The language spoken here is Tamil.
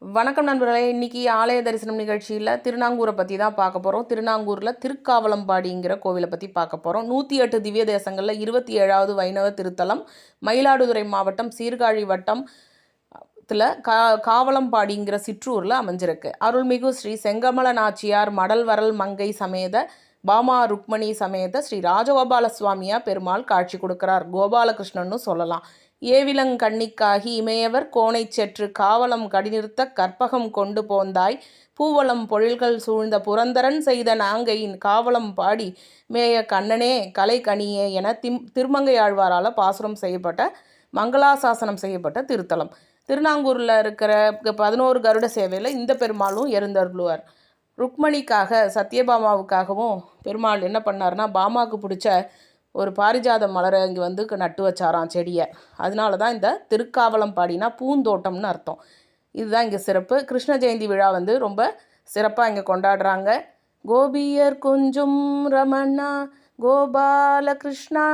வணக்கம் நண்பர்களே. இன்றைக்கி ஆலய தரிசனம் நிகழ்ச்சியில் திருநாங்கூரை பற்றி தான் பார்க்க போகிறோம். திருநாங்கூரில் திருக்காவலம்பாடிங்கிற கோவிலை பற்றி பார்க்க போகிறோம். 108 திவ்ய தேசங்களில் 27வது வைணவ திருத்தலம். மயிலாடுதுறை மாவட்டம் சீர்காழி வட்டம் காவலம்பாடிங்கிற சிற்றூரில் அமைஞ்சிருக்கு. அருள்மிகு ஸ்ரீ செங்கமல நாச்சியார் மடல் வரல் மங்கை சமேத பாமா ருக்மணி சமேத ஸ்ரீ ராஜகோபால சுவாமியா பெருமாள் காட்சி கொடுக்கிறார். கோபாலகிருஷ்ணன்னு சொல்லலாம். ஏவிலங்கண்ணிக்காகி இமையவர் கோணை செற்று காவலம் கடிநிறுத்த கற்பகம் கொண்டு போந்தாய் பூவளம் பொழில்கள் சூழ்ந்த புரந்தரன் செய்த நாங்கையின் காவலம் பாடி மேய கண்ணனே கலை கனியே என திருமங்கையாழ்வாரால் பாசுரம் செய்யப்பட்ட மங்களாசாசனம் செய்யப்பட்ட திருத்தலம். திருநாங்கூரில் இருக்கிற 11 கருட சேவையில் இந்த பெருமாளும் எழுந்தருளுவார். ருக்மணிக்காக சத்யபாமாவுக்காகவும் பெருமாள் என்ன பண்ணார்னா, பாமாவுக்கு பிடிச்ச ஒரு பாரிஜாத மலரை இங்கே வந்து நட்டு வச்சாராம் செடியை. அதனால தான் இந்த திருக்காவலம்பாடினா பூந்தோட்டம்னு அர்த்தம். இதுதான் இங்கே சிறப்பு. கிருஷ்ண ஜெயந்தி விழா வந்து ரொம்ப சிறப்பாக இங்கே கொண்டாடுறாங்க. கோபியர் கொஞ்சம் ரமணா கோபால கிருஷ்ணா